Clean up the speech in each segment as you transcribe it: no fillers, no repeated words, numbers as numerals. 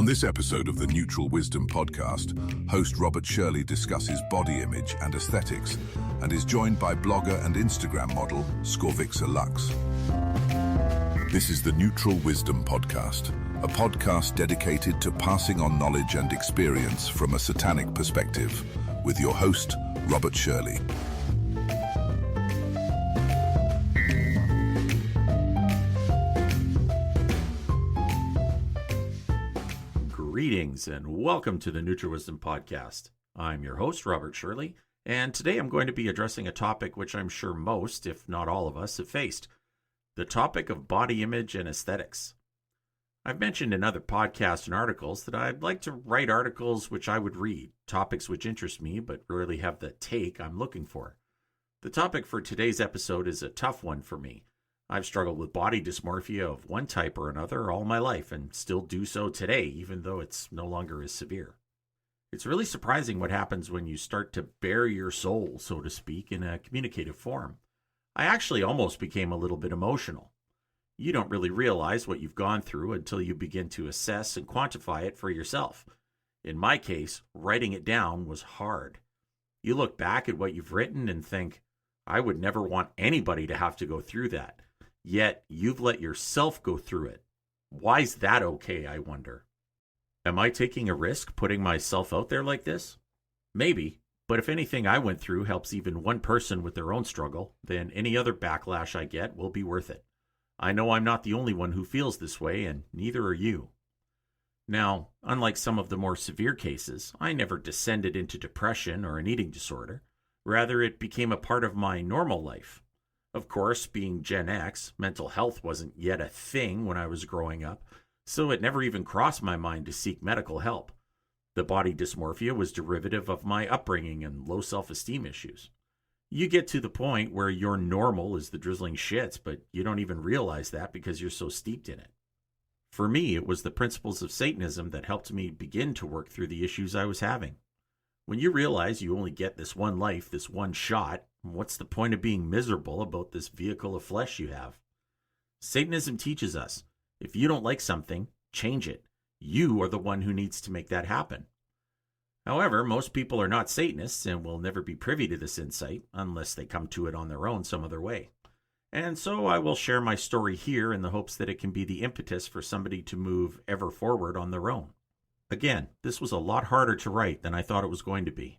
On this episode of the Neutral Wisdom podcast, host Robert Shirley discusses body image and aesthetics and is joined by blogger and Instagram model Scorvixa Luxe. This is the Neutral Wisdom podcast, a podcast dedicated to passing on knowledge and experience from a satanic perspective, with your host, Robert Shirley. Greetings and welcome to the Neutral Wisdom Podcast. I'm your host, Robert Shirley, and today I'm going to be addressing a topic which I'm sure most, if not all of us, have faced. The topic of body image and aesthetics. I've mentioned in other podcasts and articles that I'd like to write articles which I would read, topics which interest me but rarely have the take I'm looking for. The topic for today's episode is a tough one for me. I've struggled with body dysmorphia of one type or another all my life and still do so today, even though it's no longer as severe. It's really surprising what happens when you start to bare your soul, so to speak, in a communicative form. I actually almost became a little bit emotional. You don't really realize what you've gone through until you begin to assess and quantify it for yourself. In my case, writing it down was hard. You look back at what you've written and think, I would never want anybody to have to go through that. Yet, you've let yourself go through it. Why's that okay, I wonder? Am I taking a risk putting myself out there like this? Maybe, but if anything I went through helps even one person with their own struggle, then any other backlash I get will be worth it. I know I'm not the only one who feels this way, and neither are you. Now, unlike some of the more severe cases, I never descended into depression or an eating disorder. Rather, it became a part of my normal life. Of course, being Gen X, mental health wasn't yet a thing when I was growing up, so it never even crossed my mind to seek medical help. The body dysmorphia was derivative of my upbringing and low self-esteem issues. You get to the point where your normal is the drizzling shits, but you don't even realize that because you're so steeped in it. For me, it was the principles of Satanism that helped me begin to work through the issues I was having. When you realize you only get this one life, this one shot, what's the point of being miserable about this vehicle of flesh you have? Satanism teaches us, if you don't like something, change it. You are the one who needs to make that happen. However, most people are not Satanists and will never be privy to this insight unless they come to it on their own some other way. And so I will share my story here in the hopes that it can be the impetus for somebody to move ever forward on their own. Again, this was a lot harder to write than I thought it was going to be.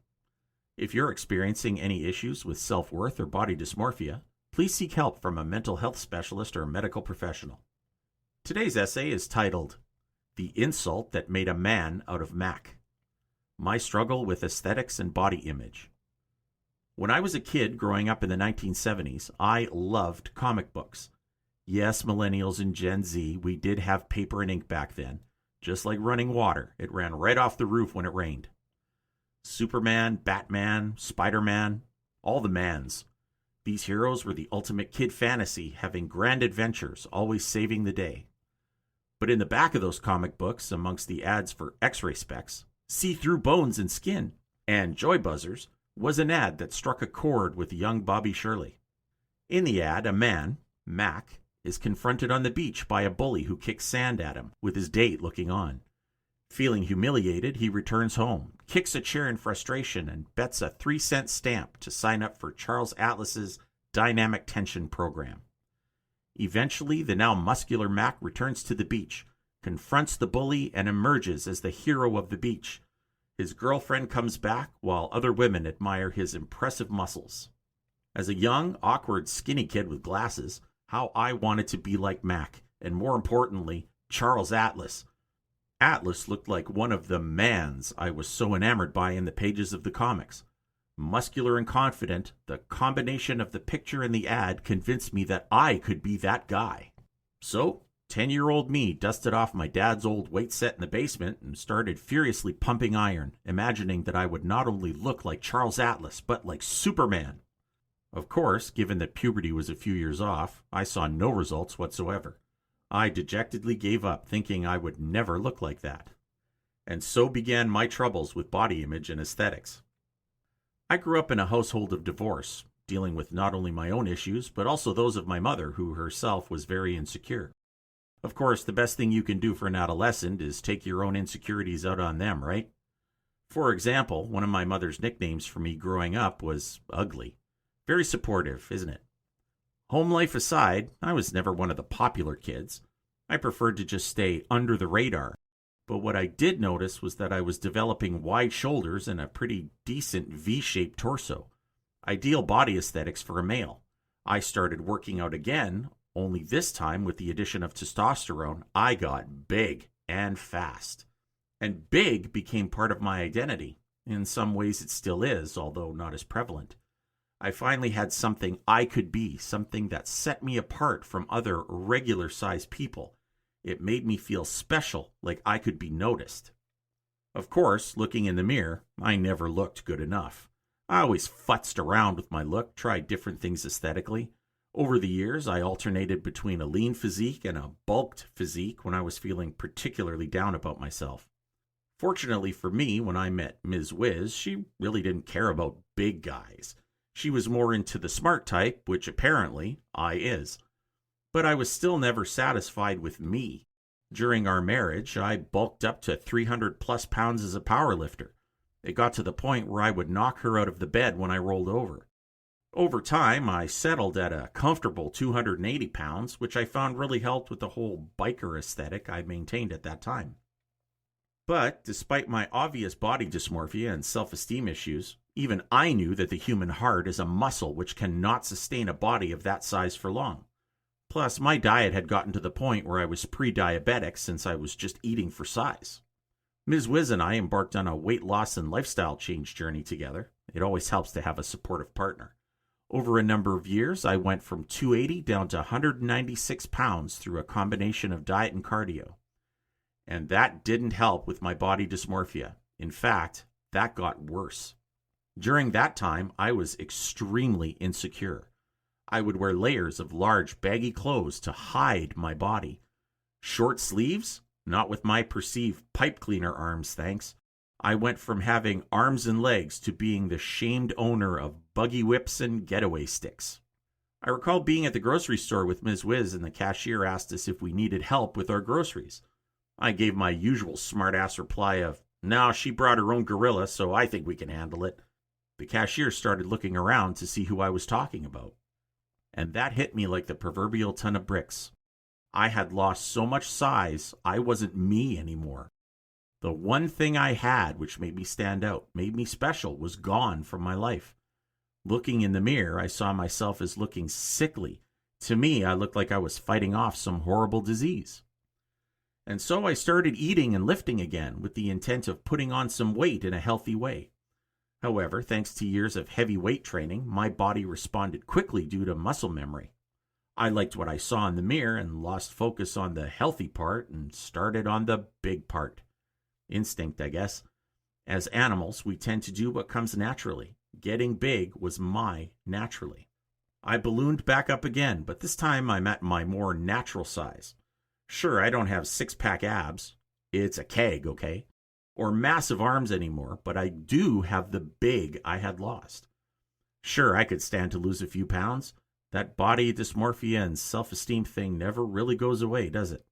If you're experiencing any issues with self-worth or body dysmorphia, please seek help from a mental health specialist or medical professional. Today's essay is titled, The Insult That Made a Man Out of Mac. My Struggle with Aesthetics and Body Image. When I was a kid growing up in the 1970s, I loved comic books. Yes, millennials and Gen Z, we did have paper and ink back then. Just like running water, it ran right off the roof when it rained. Superman, Batman, Spider-Man, all the mans. These heroes were the ultimate kid fantasy, having grand adventures, always saving the day. But in the back of those comic books, amongst the ads for X-ray specs, see-through bones and skin, and joy buzzers, was an ad that struck a chord with young Bobby Shirley. In the ad, a man, Mac, is confronted on the beach by a bully who kicks sand at him, with his date looking on. Feeling humiliated, he returns home, kicks a chair in frustration, and bets a 3-cent stamp to sign up for Charles Atlas's Dynamic Tension program. Eventually, the now muscular Mac returns to the beach, confronts the bully, and emerges as the hero of the beach. His girlfriend comes back, while other women admire his impressive muscles. As a young, awkward, skinny kid with glasses, how I wanted to be like Mac, and more importantly, Charles Atlas. Atlas looked like one of the mans I was so enamored by in the pages of the comics. Muscular and confident, the combination of the picture and the ad convinced me that I could be that guy. So, 10-year-old me dusted off my dad's old weight set in the basement and started furiously pumping iron, imagining that I would not only look like Charles Atlas, but like Superman. Of course, given that puberty was a few years off, I saw no results whatsoever. I dejectedly gave up, thinking I would never look like that. And so began my troubles with body image and aesthetics. I grew up in a household of divorce, dealing with not only my own issues, but also those of my mother, who herself was very insecure. Of course, the best thing you can do for an adolescent is take your own insecurities out on them, right? For example, one of my mother's nicknames for me growing up was Ugly. Very supportive, isn't it? Home life aside, I was never one of the popular kids. I preferred to just stay under the radar. But what I did notice was that I was developing wide shoulders and a pretty decent V-shaped torso. Ideal body aesthetics for a male. I started working out again, only this time with the addition of testosterone, I got big and fast. And big became part of my identity. In some ways it still is, although not as prevalent. I finally had something I could be, something that set me apart from other regular-sized people. It made me feel special, like I could be noticed. Of course, looking in the mirror, I never looked good enough. I always futzed around with my look, tried different things aesthetically. Over the years, I alternated between a lean physique and a bulked physique when I was feeling particularly down about myself. Fortunately for me, when I met Ms. Wiz, she really didn't care about big guys. She was more into the smart type, which apparently I is. But I was still never satisfied with me. During our marriage, I bulked up to 300 plus pounds as a powerlifter. It got to the point where I would knock her out of the bed when I rolled over. Over time, I settled at a comfortable 280 pounds, which I found really helped with the whole biker aesthetic I maintained at that time. But despite my obvious body dysmorphia and self-esteem issues, even I knew that the human heart is a muscle which cannot sustain a body of that size for long. Plus, my diet had gotten to the point where I was pre-diabetic since I was just eating for size. Ms. Wiz and I embarked on a weight loss and lifestyle change journey together. It always helps to have a supportive partner. Over a number of years, I went from 280 down to 196 pounds through a combination of diet and cardio. And that didn't help with my body dysmorphia. In fact, that got worse. During that time, I was extremely insecure. I would wear layers of large, baggy clothes to hide my body. Short sleeves? Not with my perceived pipe cleaner arms, thanks. I went from having arms and legs to being the shamed owner of buggy whips and getaway sticks. I recall being at the grocery store with Ms. Wiz and the cashier asked us if we needed help with our groceries. I gave my usual smart-ass reply of, "No, she brought her own gorilla, so I think we can handle it." The cashier started looking around to see who I was talking about. And that hit me like the proverbial ton of bricks. I had lost so much size, I wasn't me anymore. The one thing I had which made me stand out, made me special, was gone from my life. Looking in the mirror, I saw myself as looking sickly. To me, I looked like I was fighting off some horrible disease. And so I started eating and lifting again with the intent of putting on some weight in a healthy way. However, thanks to years of heavy weight training, my body responded quickly due to muscle memory. I liked what I saw in the mirror and lost focus on the healthy part and started on the big part. Instinct, I guess. As animals, we tend to do what comes naturally. Getting big was my naturally. I ballooned back up again, but this time I'm at my more natural size. Sure, I don't have six-pack abs. It's a keg, okay? Or massive arms anymore, but I do have the big I had lost. Sure, I could stand to lose a few pounds. That body dysmorphia and self-esteem thing never really goes away, does it?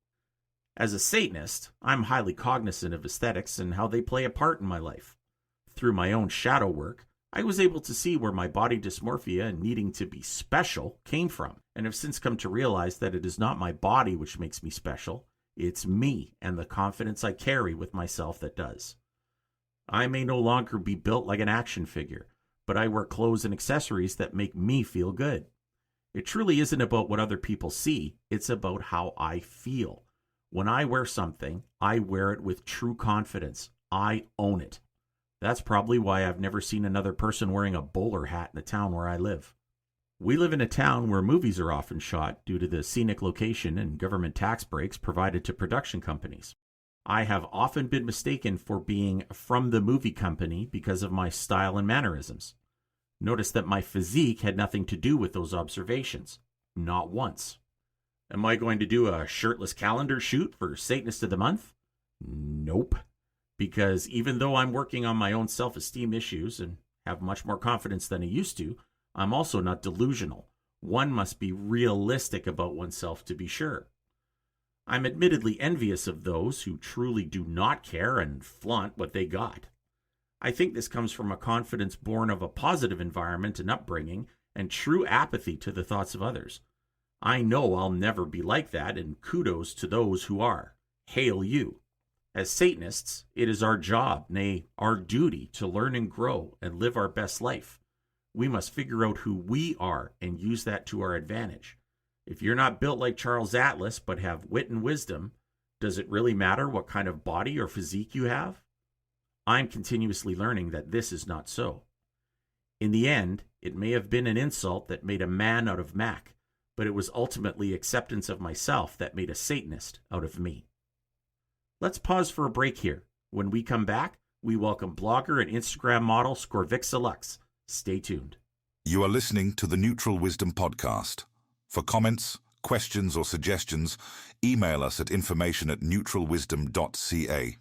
As a Satanist, I'm highly cognizant of aesthetics and how they play a part in my life. Through my own shadow work, I was able to see where my body dysmorphia and needing to be special came from, and have since come to realize that it is not my body which makes me special. It's me and the confidence I carry with myself that does. I may no longer be built like an action figure, but I wear clothes and accessories that make me feel good. It truly isn't about what other people see, it's about how I feel. When I wear something, I wear it with true confidence. I own it. That's probably why I've never seen another person wearing a bowler hat in the town where I live. We live in a town where movies are often shot due to the scenic location and government tax breaks provided to production companies. I have often been mistaken for being from the movie company because of my style and mannerisms. Notice that my physique had nothing to do with those observations. Not once. Am I going to do a shirtless calendar shoot for Satanist of the Month? Nope. Because even though I'm working on my own self-esteem issues and have much more confidence than I used to, I'm also not delusional. One must be realistic about oneself to be sure. I'm admittedly envious of those who truly do not care and flaunt what they got. I think this comes from a confidence born of a positive environment and upbringing and true apathy to the thoughts of others. I know I'll never be like that, and kudos to those who are. Hail you. As Satanists, it is our job, nay, our duty, to learn and grow and live our best life. We must figure out who we are and use that to our advantage. If you're not built like Charles Atlas but have wit and wisdom, does it really matter what kind of body or physique you have? I'm continuously learning that this is not so. In the end, it may have been an insult that made a man out of Mac, but it was ultimately acceptance of myself that made a Satanist out of me. Let's pause for a break here. When we come back, we welcome blogger and Instagram model Scorvixa Luxe. Stay tuned. You are listening to the Neutral Wisdom Podcast. For comments, questions or suggestions, email us at information@neutralwisdom.ca.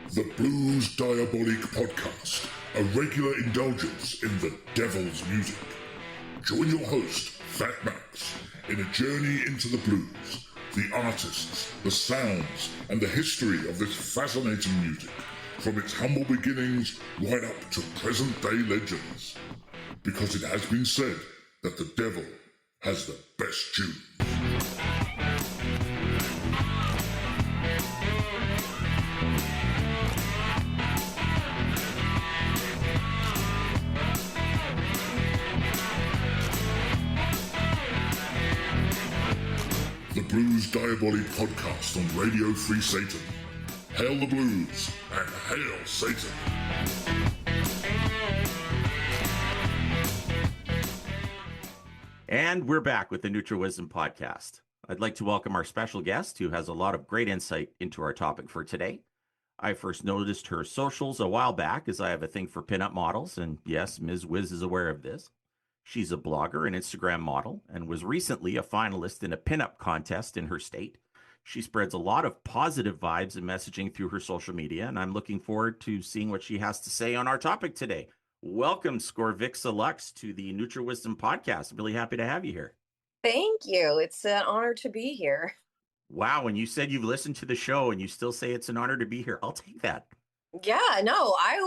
The Blues Diabolique Podcast, a regular indulgence in the devil's music. Join your host, Fat Max, in a journey into the blues, the artists, the sounds, and the history of this fascinating music, from its humble beginnings right up to present-day legends. Because it has been said that the devil has the best tunes. The Blues Diabolique Podcast on Radio Free Satan. Hail the blues and hail Satan. And we're back with the Neutral Wisdom Podcast. I'd like to welcome our special guest who has a lot of great insight into our topic for today. I first noticed her socials a while back as I have a thing for pinup models, and yes, Ms. Wiz is aware of this. She's a blogger and Instagram model and was recently a finalist in a pinup contest in her state. She spreads a lot of positive vibes and messaging through her social media, and I'm looking forward to seeing what she has to say on our topic today. Welcome, Scorvixa Luxe, to the Neutral Wisdom Podcast. I'm really happy to have you here. Thank you. It's an honor to be here. Wow, and you said you've listened to the show and you still say it's an honor to be here. I'll take that. Yeah, no, I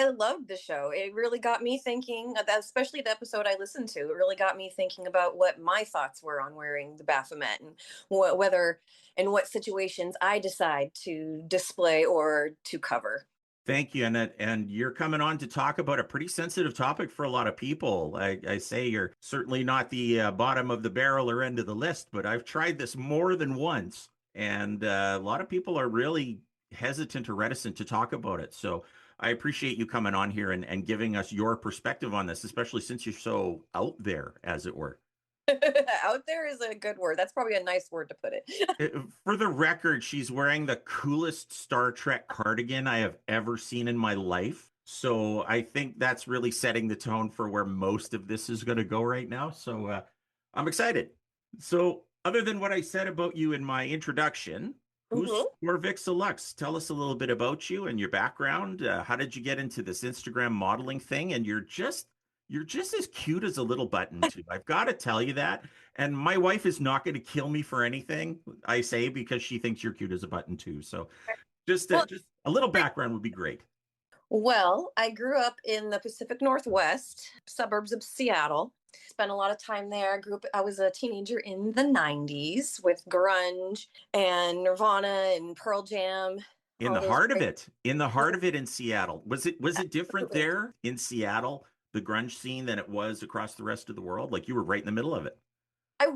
loved the show. It really got me thinking, especially the episode I listened to, it really got me thinking about what my thoughts were on wearing the Baphomet and whether and what situations I decide to display or to cover. Thank you. And you're coming on to talk about a pretty sensitive topic for a lot of people. I say you're certainly not the bottom of the barrel or end of the list, but I've tried this more than once. And a lot of people are really hesitant or reticent to talk about it. So I appreciate you coming on here and giving us your perspective on this, especially since you're so out there, as it were. Out there is a good word. That's probably a nice word to put it. For the record, she's wearing the coolest Star Trek cardigan I have ever seen in my life. So I think that's really setting the tone for where most of this is going to go right now. So I'm excited. So other than what I said about you in my introduction, who's Scorvixa Luxe? Tell us a little bit about you and your background. How did you get into this Instagram modeling thing? And you're just as cute as a little button too. I've got to tell you that. And my wife is not going to kill me for anything I say because she thinks you're cute as a button too. So just a little background would be great. Well, I grew up in the Pacific Northwest, suburbs of Seattle. Spent a lot of time there. I was a teenager in the 90s with grunge and Nirvana and Pearl Jam. In the heart of it in Seattle. Was it different there in Seattle, the grunge scene, than it was across the rest of the world? Like you were right in the middle of it. I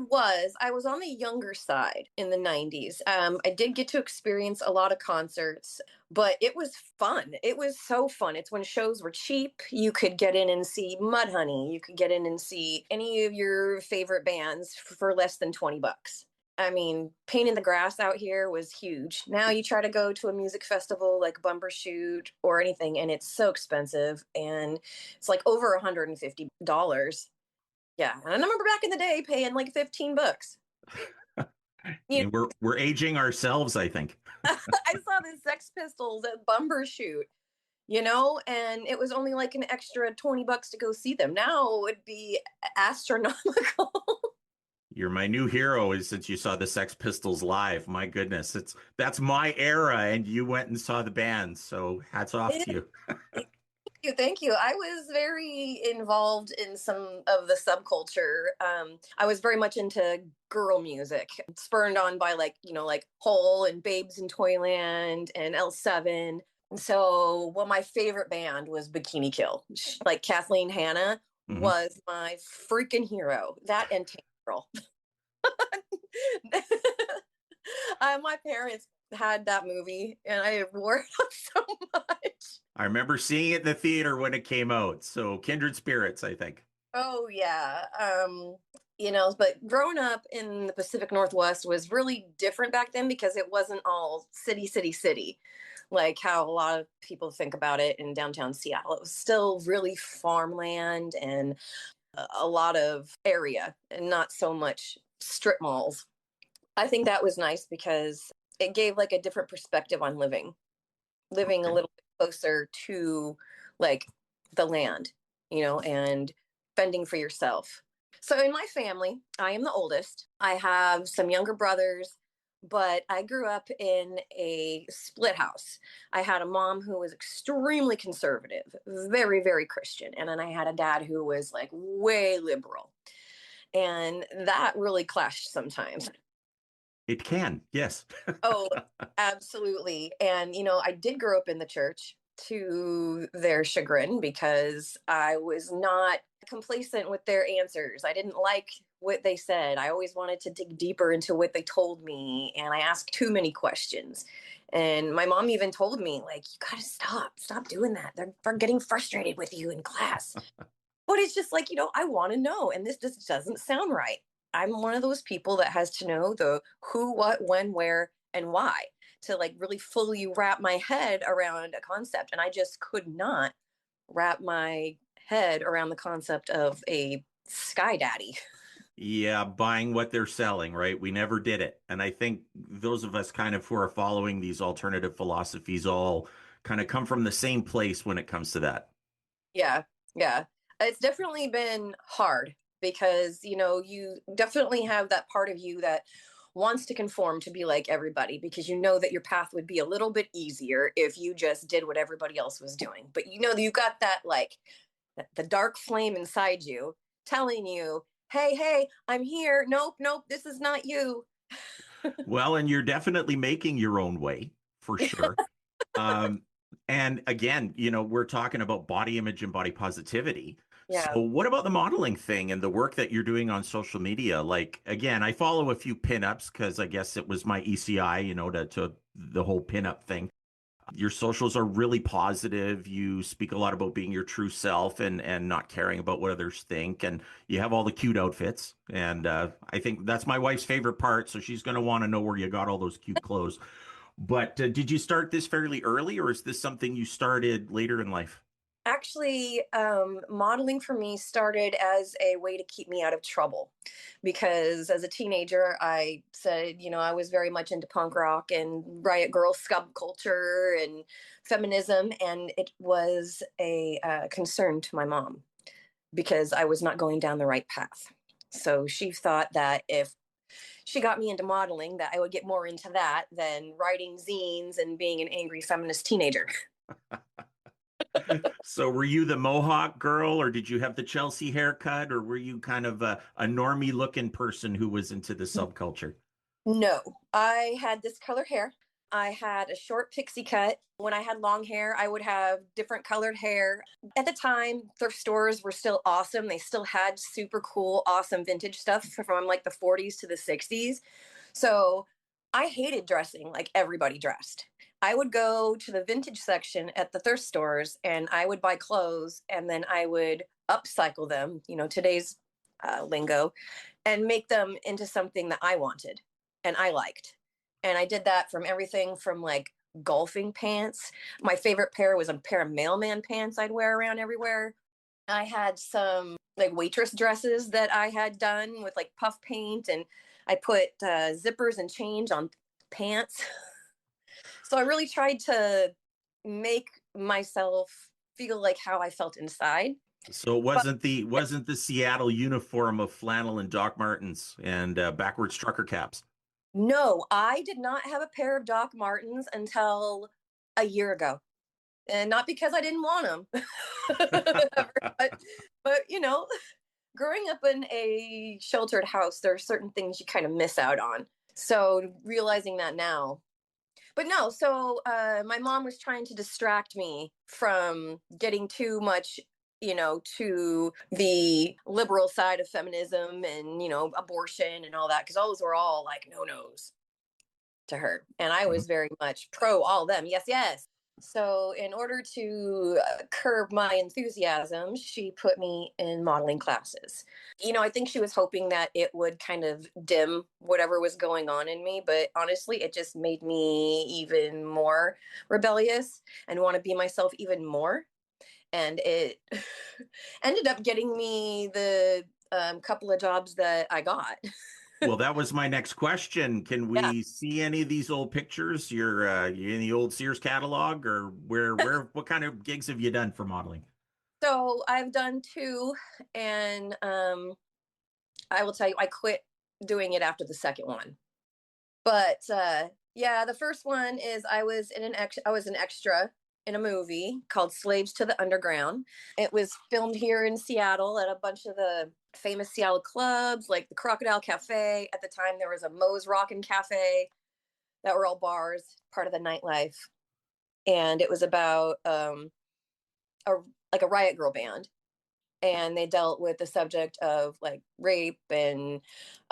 was on the younger side in the 90s. I did get to experience a lot of concerts, but it was fun. It was so fun. It's when shows were cheap. You could get in and see Mudhoney. You could get in and see any of your favorite bands for less than $20. I mean, painting the grass out here was huge. Now you try to go to a music festival like Bumbershoot or anything, and it's so expensive, and it's like over $150. Yeah, and I remember back in the day paying like $15. I mean, we're aging ourselves, I think. I saw the Sex Pistols at Bumbershoot, and it was only like an extra $20 to go see them. Now it would be astronomical. You're my new hero is since you saw the Sex Pistols live. My goodness, that's my era, and you went and saw the band. So hats off to you. Thank you. I was very involved in some of the subculture. I was very much into girl music, spurned on by like Hole and Babes in Toyland and L7. So, well, my favorite band was Bikini Kill. Like Kathleen Hanna was my freaking hero. That and Tank Girl. My parents had that movie, and I wore it out so much. I remember seeing it in the theater when it came out. So kindred spirits, I think. Oh yeah. But growing up in the Pacific Northwest was really different back then because it wasn't all city, city, city, like how a lot of people think about it in downtown Seattle. It was still really farmland and a lot of area and not so much strip malls. I think that was nice because it gave like a different perspective on living a little bit closer to like the land, and fending for yourself. So in my family, I am the oldest. I have some younger brothers, but I grew up in a split house. I had a mom who was extremely conservative, very, very Christian. And then I had a dad who was like way liberal. And that really clashed sometimes. It can, yes. Oh, absolutely. And, I did grow up in the church to their chagrin because I was not complacent with their answers. I didn't like what they said. I always wanted to dig deeper into what they told me. And I asked too many questions. And my mom even told me, like, you got to stop doing that. They're getting frustrated with you in class. But it's just like, I want to know. And this just doesn't sound right. I'm one of those people that has to know the who, what, when, where, and why to like really fully wrap my head around a concept. And I just could not wrap my head around the concept of a sky daddy. Yeah, buying what they're selling, right? We never did it. And I think those of us kind of who are following these alternative philosophies all kind of come from the same place when it comes to that. Yeah. Yeah. It's definitely been hard because, you definitely have that part of you that wants to conform to be like everybody because you know that your path would be a little bit easier if you just did what everybody else was doing. But you've got that like the dark flame inside you telling you, hey, I'm here. Nope, this is not you. Well, and you're definitely making your own way for sure. Um, and again, we're talking about body image and body positivity. Yeah. So what about the modeling thing and the work that you're doing on social media? Like, again, I follow a few pinups because I guess it was my ECI, to the whole pinup thing. Your socials are really positive. You speak a lot about being your true self and not caring about what others think. And you have all the cute outfits. And I think that's my wife's favorite part. So she's going to want to know where you got all those cute clothes. But did you start this fairly early, or is this something you started later in life? Actually, modeling for me started as a way to keep me out of trouble because as a teenager, I said, I was very much into punk rock and riot girl subculture and feminism. And it was a concern to my mom because I was not going down the right path. So she thought that if she got me into modeling, that I would get more into that than writing zines and being an angry feminist teenager. So were you the Mohawk girl, or did you have the Chelsea haircut, or were you kind of a normie looking person who was into the subculture? No, I had this color hair. I had a short pixie cut. When I had long hair, I would have different colored hair. At the time, thrift stores were still awesome. They still had super cool, awesome vintage stuff from like the 40s to the 60s. So I hated dressing like everybody dressed. I would go to the vintage section at the thrift stores and I would buy clothes and then I would upcycle them, today's lingo, and make them into something that I wanted and I liked. And I did that from everything from like golfing pants. My favorite pair was a pair of mailman pants I'd wear around everywhere. I had some like waitress dresses that I had done with like puff paint and I put zippers and change on pants. So I really tried to make myself feel like how I felt inside. So it But wasn't the Seattle uniform of flannel and Doc Martens and backwards trucker caps. no, I did not have a pair of Doc Martens until a year ago. And not because I didn't want them, but growing up in a sheltered house, there are certain things you kind of miss out on. So realizing that now, but no, so my mom was trying to distract me from getting too much, to the liberal side of feminism and, abortion and all that, because those were all like no nos to her. And I Mhm. was very much pro all of them. Yes, yes. So, in order to curb my enthusiasm, she put me in modeling classes. I think she was hoping that it would kind of dim whatever was going on in me, but honestly, it just made me even more rebellious and want to be myself even more. And it ended up getting me the couple of jobs that I got. Well, that was my next question. Can Yeah. we see any of these old pictures? You in the old Sears catalog, or what kind of gigs have you done for modeling? So I've done two, and I will tell you, I quit doing it after the second one. But yeah, the first one is I was an extra in a movie called Slaves to the Underground. It was filmed here in Seattle at a bunch of the famous Seattle clubs, like the Crocodile Cafe. At the time, there was a Moe's Rockin' Cafe that were all bars, part of the nightlife, and it was about a like a riot girl band, and they dealt with the subject of like rape and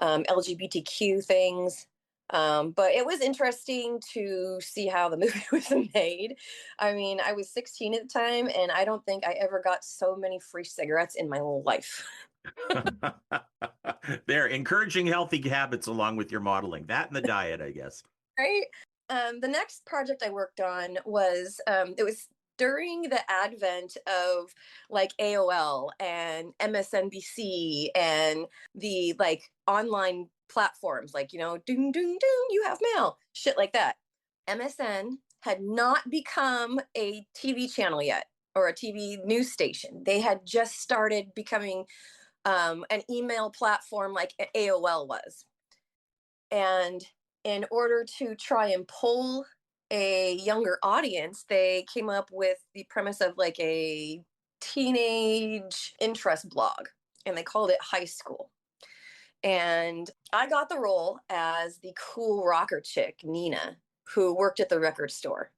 LGBTQ things. But it was interesting to see how the movie was made. I mean, I was 16 at the time, and I don't think I ever got so many free cigarettes in my life. They're encouraging healthy habits along with your modeling. That and the diet, I guess. Right? The next project I worked on was it was during the advent of like AOL and MSNBC and the like online platforms, like doom doom doom, you have mail, shit like that. MSN had not become a TV channel yet or a TV news station. They had just started becoming an email platform like AOL was. And in order to try and pull a younger audience, they came up with the premise of like a teenage interest blog, and they called it High School. And I got the role as the cool rocker chick, Nina, who worked at the record store.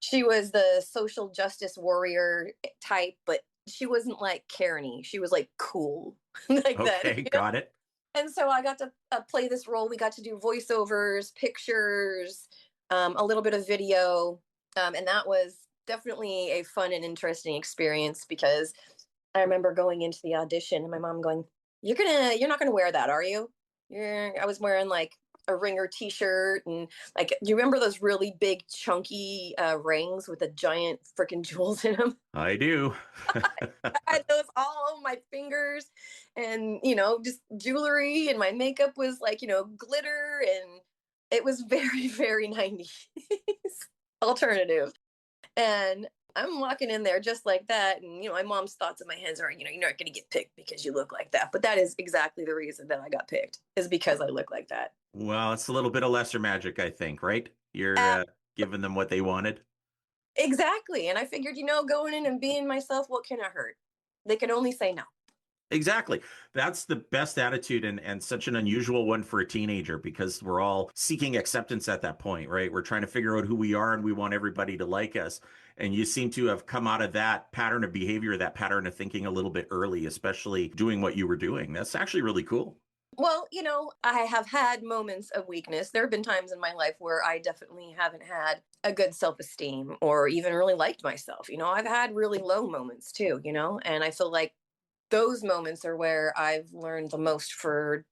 She was the social justice warrior type, but she wasn't like Karen-y. She was like cool like that. Okay, got it. And so I got to play this role. We got to do voiceovers, pictures, a little bit of video, and that was definitely a fun and interesting experience because I remember going into the audition and my mom going, You're not gonna wear that, are you?" I was wearing like a ringer T-shirt and like, you remember those really big chunky rings with the giant freaking jewels in them? I do. I had those all over my fingers, and just jewelry, and my makeup was like glitter, and it was very very 90s alternative. And I'm walking in there just like that, and my mom's thoughts in my head are, you're not going to get picked because you look like that, but that is exactly the reason that I got picked, is because I look like that. Well, it's a little bit of lesser magic, I think, right? You're uh, giving them what they wanted. exactly. And I figured, going in and being myself, what can it hurt? They can only say no. Exactly. That's the best attitude, and such an unusual one for a teenager because we're all seeking acceptance at that point, right? We're trying to figure out who we are and we want everybody to like us. And you seem to have come out of that pattern of behavior, that pattern of thinking a little bit early, especially doing what you were doing. That's actually really cool. Well, I have had moments of weakness. There have been times in my life where I definitely haven't had a good self esteem or even really liked myself. I've had really low moments too, and I feel like those moments are where I've learned the most for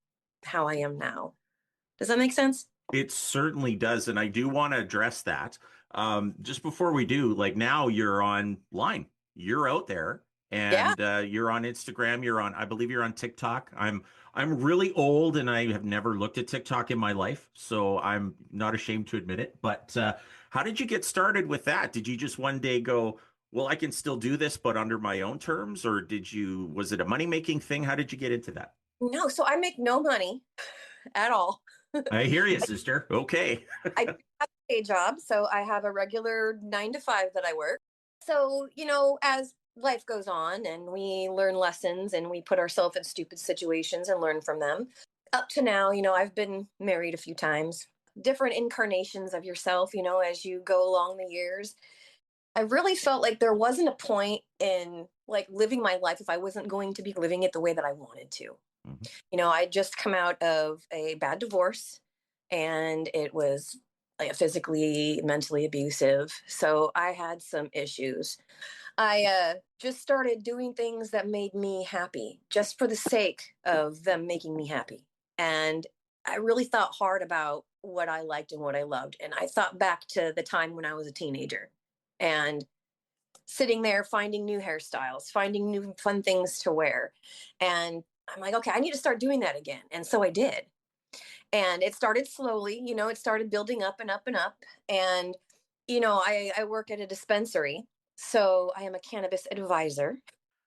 how I am now. Does that make sense? It certainly does. And I do want to address that. Just before we do, like now you're online, you're out there. Yeah. and you're on Instagram. I believe you're on TikTok. I'm really old, and I have never looked at TikTok in my life, so I'm not ashamed to admit it. But how did you get started with that? Did you just one day go, well, I can still do this, but under my own terms, or was it a money making thing? How did you get into that? No, so I make no money at all. I hear you, sister. Okay. I do have a day job, so I have a regular 9 to 5 that I work. So, as life goes on and we learn lessons and we put ourselves in stupid situations and learn from them. Up to now, I've been married a few times, different incarnations of yourself, as you go along the years. I really felt like there wasn't a point in like living my life if I wasn't going to be living it the way that I wanted to. Mhm. I just come out of a bad divorce and it was like physically, mentally abusive. So I had some issues. I just started doing things that made me happy just for the sake of them making me happy. And I really thought hard about what I liked and what I loved. And I thought back to the time when I was a teenager and sitting there finding new hairstyles, finding new fun things to wear. And I'm like, okay, I need to start doing that again. And so I did. And it started slowly, it started building up and up and up. And, I work at a dispensary. So I am a cannabis advisor.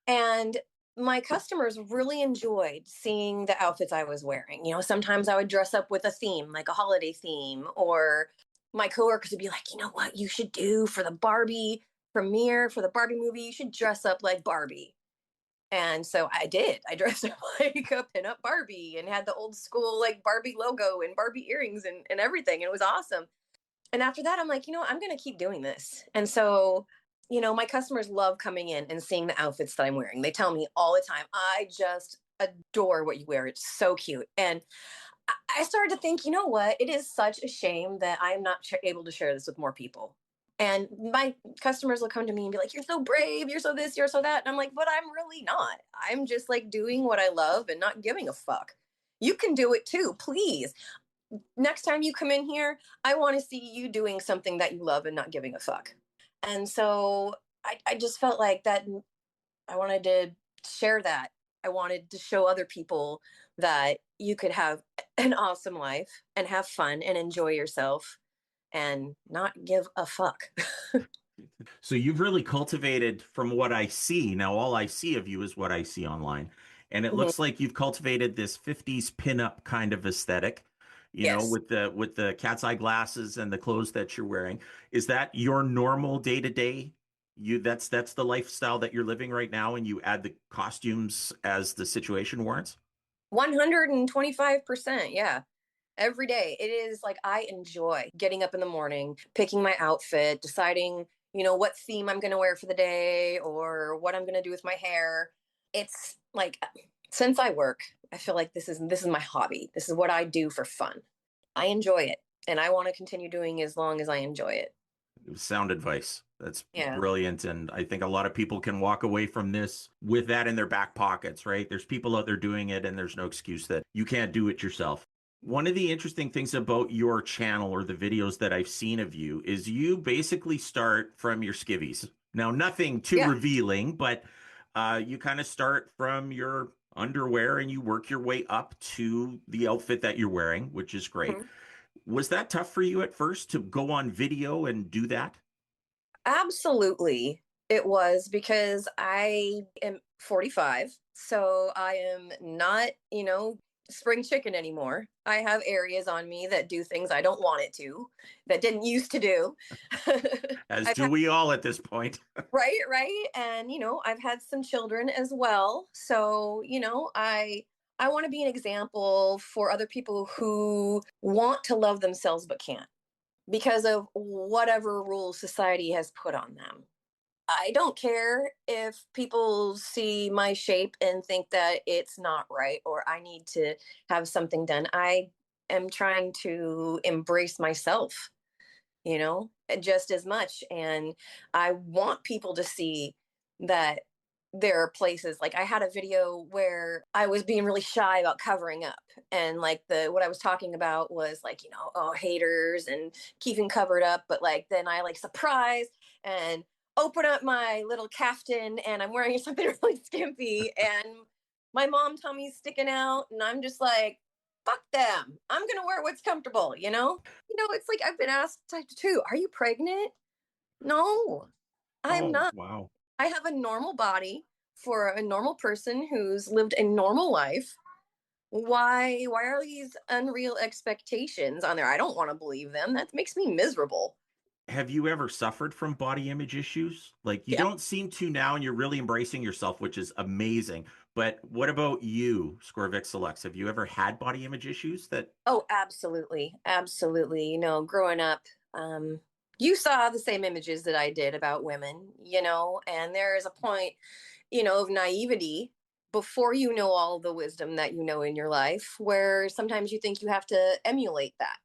And my customers really enjoyed seeing the outfits I was wearing. Sometimes I would dress up with a theme, like a holiday theme, or my coworkers would be like, you know what you should do for the Barbie premiere, for the Barbie movie, you should dress up like Barbie. And so I did. I dressed up like a pinup Barbie and had the old school like Barbie logo and Barbie earrings and everything. And it was awesome. And after that, I'm like, I'm going to keep doing this. And so, my customers love coming in and seeing the outfits that I'm wearing. They tell me all the time, I just adore what you wear. It's so cute. And I started to think, you know what? It is such a shame that I'm not able to share this with more people. And my customers will come to me and be like, you're so brave, you're so this, you're so that. And I'm like, but I'm really not. I'm just like doing what I love and not giving a fuck. You can do it too, please. Next time you come in here, I want to see you doing something that you love and not giving a fuck. And so I just felt like that I wanted to share that. I wanted to show other people that you could have an awesome life and have fun and enjoy yourself and not give a fuck. So you've really cultivated from what I see. Now, all I see of you is what I see online. And it Mhm. looks like you've cultivated this 50s pinup kind of aesthetic, Yes. with the cat's eye glasses and the clothes that you're wearing. Is that your normal day to day? That's the lifestyle that you're living right now, and you add the costumes as the situation warrants? 125%. Yeah. Every day. It is like I enjoy getting up in the morning, picking my outfit, deciding, what theme I'm going to wear for the day or what I'm going to do with my hair. It's like since I work, I feel like this is my hobby. This is what I do for fun. I enjoy it and I want to continue doing as long as I enjoy it. Sound advice. That's Yeah. brilliant. And I think a lot of people can walk away from this with that in their back pockets, right? There's people out there doing it, and there's no excuse that you can't do it yourself. One of the interesting things about your channel or the videos that I've seen of you is you basically start from your skivvies. Now, nothing too Yeah. revealing, but you kind of start from your underwear and you work your way up to the outfit that you're wearing, which is great. Mhm. Was that tough for you at first to go on video and do that? Absolutely. It was because I am 45. So I am not, spring chicken anymore. I have areas on me that do things I don't want it to, that didn't used to do. As I've do had, we all at this point. right, right. And, I've had some children as well. So, I want to be an example for other people who want to love themselves but can't because of whatever rules society has put on them. I don't care if people see my shape and think that it's not right or I need to have something done. I am trying to embrace myself, just as much. And I want people to see that there are places like I had a video where I was being really shy about covering up. And like what I was talking about was like, oh, haters and keeping covered up. But like then I like surprise and open up my little caftan and I'm wearing something really skimpy and my mom tummy's sticking out and I'm just like, fuck them. I'm gonna wear what's comfortable, you know? It's like I've been asked too, are you pregnant? No, I'm Oh, not. wow. I have a normal body for a normal person who's lived a normal life. Why are these unreal expectations on there? I don't want to believe them. That makes me miserable. Have you ever suffered from body image issues? Like you Yeah. don't seem to now, and you're really embracing yourself, which is amazing. But what about you, Scorvixa Luxe? Have you ever had body image issues that Oh, absolutely. Absolutely. Growing up, um, you saw the same images that I did about women, and there is a point, of naivety before you know all the wisdom that you know in your life, where sometimes you think you have to emulate that.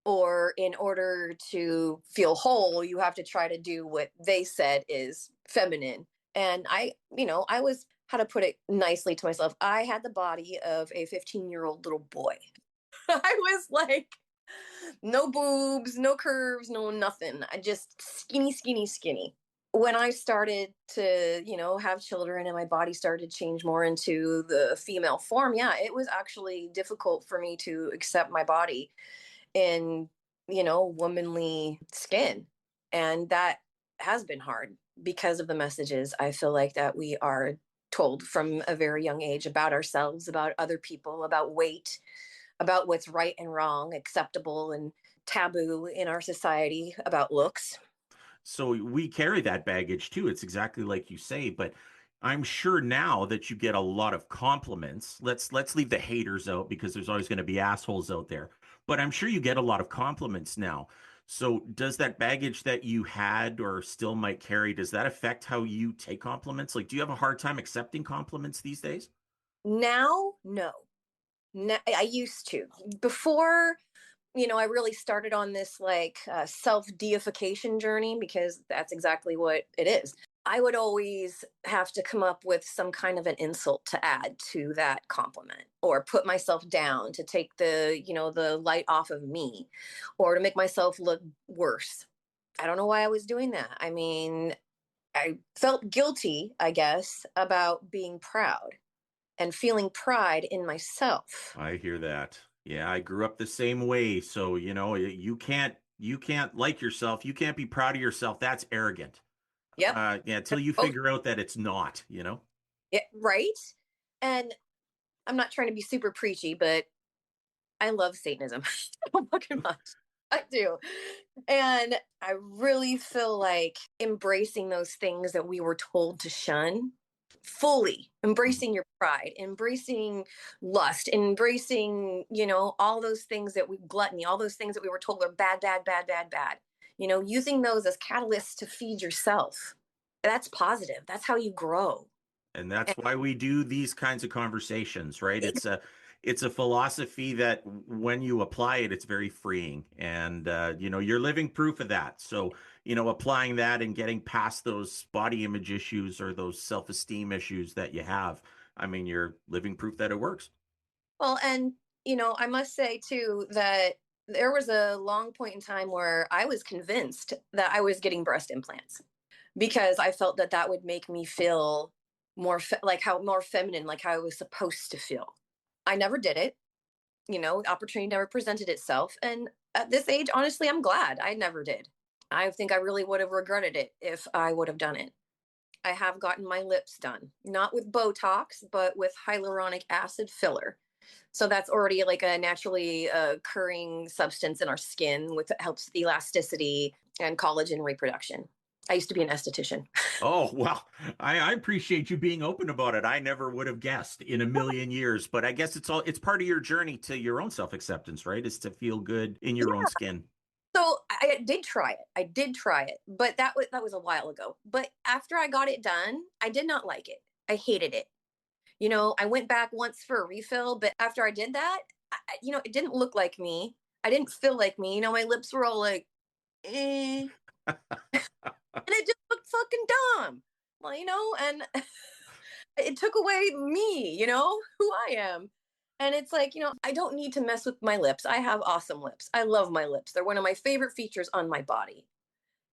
Or in order to feel whole, you have to try to do what they said is feminine. And I was, how to put it nicely to myself, I had the body of a 15-year-old little boy. I was like, no boobs, no curves, no nothing. I just skinny, skinny, skinny. When I started to, have children and my body started to change more into the female form, yeah, it was actually difficult for me to accept my body in, womanly skin. And that has been hard because of the messages I feel like that we are told from a very young age about ourselves, about other people, about weight, about what's right and wrong, acceptable and taboo in our society, about looks. so we carry that baggage too. It's exactly like you say, but I'm sure now that you get a lot of compliments. Let's leave the haters out because there's always going to be assholes out there. But I'm sure you get a lot of compliments now. So does that baggage that you had or still might carry, does that affect how you take compliments? Like, do you have a hard time accepting compliments these days? Now, no. I used to. Before, I really started on this like self deification journey because that's exactly what it is. I would always have to come up with some kind of an insult to add to that compliment or put myself down to take the light off of me or to make myself look worse. I don't know why I was doing that. I mean, I felt guilty, I guess, about being proud and feeling pride in myself. I hear that. Yeah, I grew up the same way. So, you can't like yourself. You can't be proud of yourself. That's arrogant. Yep. Yeah, until you Oh, figure out that it's not. yeah, right. And I'm not trying to be super preachy, but I love Satanism so fucking much. I do. And I really feel like embracing those things that we were told to shun, fully Mhm. embracing your pride, embracing lust, embracing, all those things that we gluttony, all those things that we were told are bad, bad, bad, bad, bad. Using those as catalysts to feed yourself. That's positive. That's how you grow. And that's And why we do these kinds of conversations, right? It's a philosophy that when you apply it, it's very freeing. And you're living proof of that. So, applying that and getting past those body image issues or those self-esteem issues that you have, I mean, you're living proof that it works. well, and I must say too that there was a long point in time where I was convinced that I was getting breast implants because I felt that that would make me feel like how more feminine, like how I was supposed to feel. I never did it. Opportunity never presented itself. And at this age, honestly, I'm glad I never did. I think I really would have regretted it if I would have done it. I have gotten my lips done, not with Botox, but with hyaluronic acid filler. So that's already like a naturally occurring substance in our skin with helps with elasticity and collagen reproduction. I used to be an esthetician. Oh, well, I appreciate you being open about it. I never would have guessed in a million years, but I guess it's part of your journey to your own self-acceptance, right? Is to feel good in your own Yeah. skin. So I did try it. I did try it, but that was a while ago. But after I got it done, I did not like it. I hated it. I went back once for a refill, but after I did that, it didn't look like me. I didn't feel like me. My lips were all like, eh. And it just looked fucking dumb. Well, and it took away me, who I am. And it's like, I don't need to mess with my lips. I have awesome lips. I love my lips. They're one of my favorite features on my body.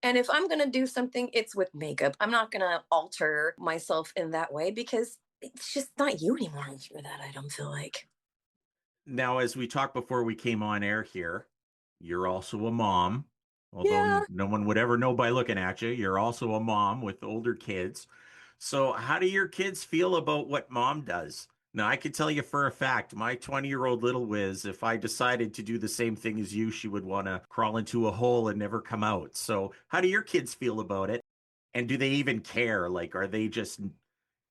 And if I'm going to do something, it's with makeup. I'm not going to alter myself in that way because it's just not you anymore for that, I don't feel like. Now, as we talked before we came on air here, you're also a mom. Although Yeah. no one would ever know by looking at you, you're also a mom with older kids. So, how do your kids feel about what mom does? Now, I can tell you for a fact, my 20-year-old little whiz, if I decided to do the same thing as you, she would want to crawl into a hole and never come out. So, how do your kids feel about it? And do they even care? Like, are they just,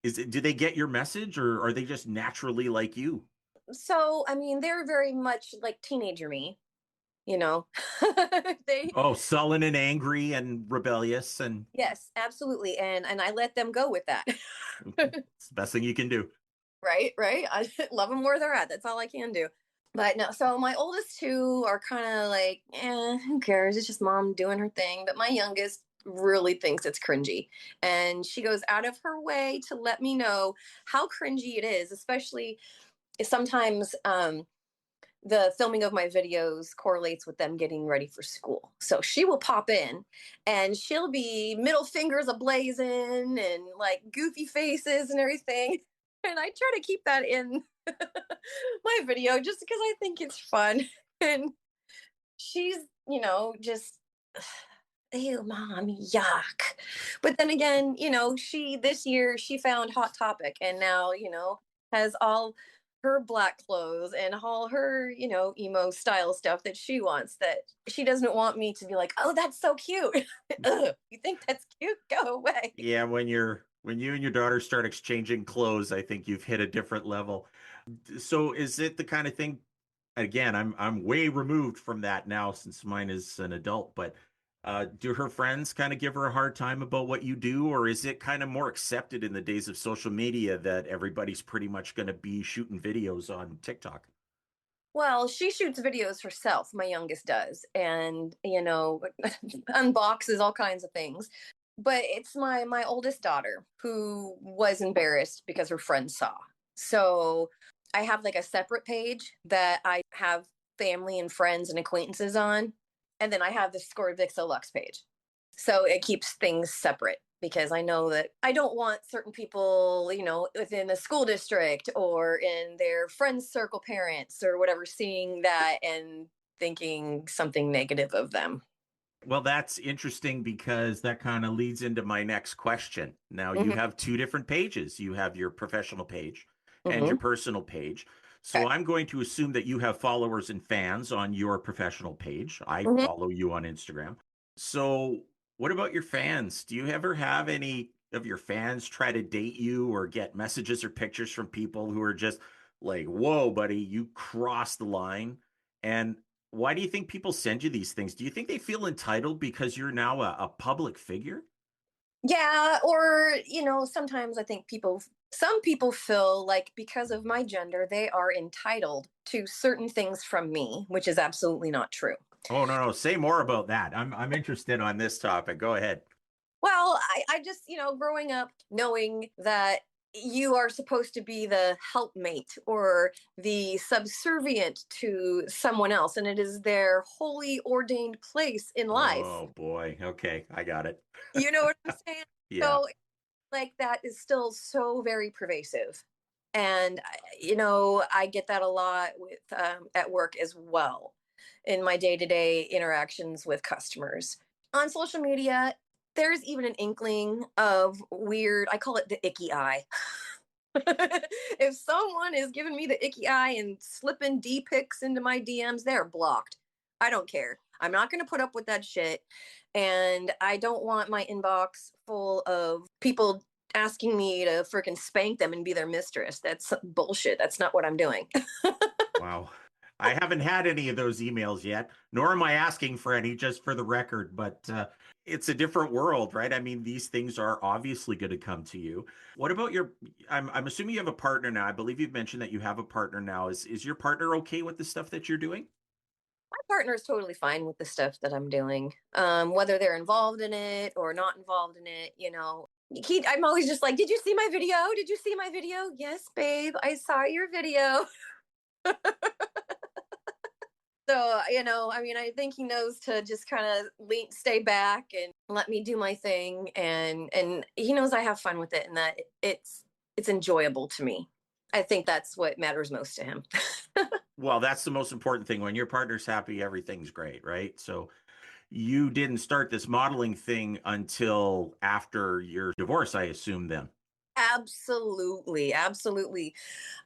do they get your message or are they just naturally like you? So, I mean, they're very much like teenager me, you know. They Oh, sullen and angry and rebellious, and Yes, absolutely. And I let them go with that. it's the best thing you can do. Right, right. I love them where they're at. That's all I can do. But no, so my oldest two are kind of like, who cares? It's just mom doing her thing. But my youngest really thinks it's cringy. And she goes out of her way to let me know how cringy it is, especially sometimes the filming of my videos correlates with them getting ready for school. So she will pop in and she'll be middle fingers ablazing and like goofy faces and everything. And I try to keep that in my video just because I think it's fun. And she's, just, ew, mom, yuck. But then again, this year she found Hot Topic and now, has all her black clothes and all her, emo style stuff that she wants that she doesn't want me to be like, oh, that's so cute. Ugh, you think that's cute? Go away. Yeah, when you and your daughter start exchanging clothes, I think you've hit a different level. So is it the kind of thing, again, I'm way removed from that now since mine is an adult, but do her friends kind of give her a hard time about what you do, or is it kind of more accepted in the days of social media that everybody's pretty much going to be shooting videos on TikTok? Well, she shoots videos herself, my youngest does, and unboxes all kinds of things. But it's my oldest daughter who was embarrassed because her friends saw. So I have like a separate page that I have family and friends and acquaintances on, and then I have the Scorvixa Luxe page. So it keeps things separate because I know that I don't want certain people, within the school district or in their friends circle parents or whatever seeing that and thinking something negative of them. Well, that's interesting because that kind of leads into my next question. Now, you Hmm. have two different pages. You have your professional page and your Hmm. personal page. So Okay. I'm going to assume that you have followers and fans on your professional page. I Hmm. follow you on Instagram. So, what about your fans? Do you ever have any of your fans try to date you or get messages or pictures from people who are just like, whoa, buddy, you crossed the line? And why do you think people send you these things? Do you think they feel entitled because you're now a public figure? Yeah, or sometimes I think some people feel like because of my gender, they are entitled to certain things from me, which is absolutely not true. Oh, no, no. Say more about that. I'm interested on this topic. Go ahead. Well, I just, growing up knowing that you are supposed to be the helpmate or the subservient to someone else, and it is their holy ordained place in life. Oh boy. Okay, I got it. You know what I'm saying? Yeah. So, like, that is still so very pervasive. And, I get that a lot with at work as well in my day to day interactions with customers. On social media, there's even an inkling of weird, I call it the icky eye. If someone is giving me the icky eye and slipping D pics into my DMs, they're blocked. I don't care. I'm not going to put up with that shit. And I don't want my inbox full of people asking me to freaking spank them and be their mistress. That's bullshit. That's not what I'm doing. Wow. I haven't had any of those emails yet, nor am I asking for any, just for the record, but it's a different world, right? I mean, these things are obviously going to come to you. What about I'm assuming you have a partner now. I believe you've mentioned that you have a partner now. Is your partner okay with the stuff that you're doing? My partner is totally fine with the stuff that I'm doing, whether they're involved in it or not involved in it. I'm always just like, "Did you see my video? Did you see my video? Yes, babe, I saw your video." So I mean, I think he knows to just kind of stay back and let me do my thing, and he knows I have fun with it and that it's enjoyable to me. I think that's what matters most to him. Well, that's the most important thing. When your partner's happy, everything's great, right? So you didn't start this modeling thing until after your divorce, I assume then. Absolutely, absolutely.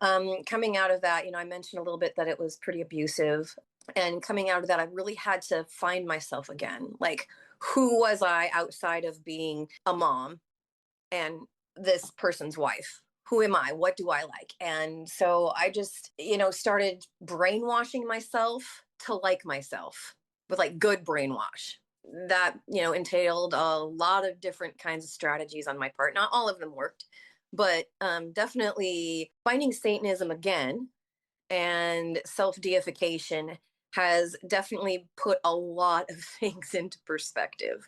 Coming out of that, I mentioned a little bit that it was pretty abusive. And coming out of that, I really had to find myself again. Like, who was I outside of being a mom and this person's wife? Who am I? What do I like? And so I just, started brainwashing myself to like myself with like good brainwash. That, entailed a lot of different kinds of strategies on my part. Not all of them worked, but definitely finding Satanism again and self deification has definitely put a lot of things into perspective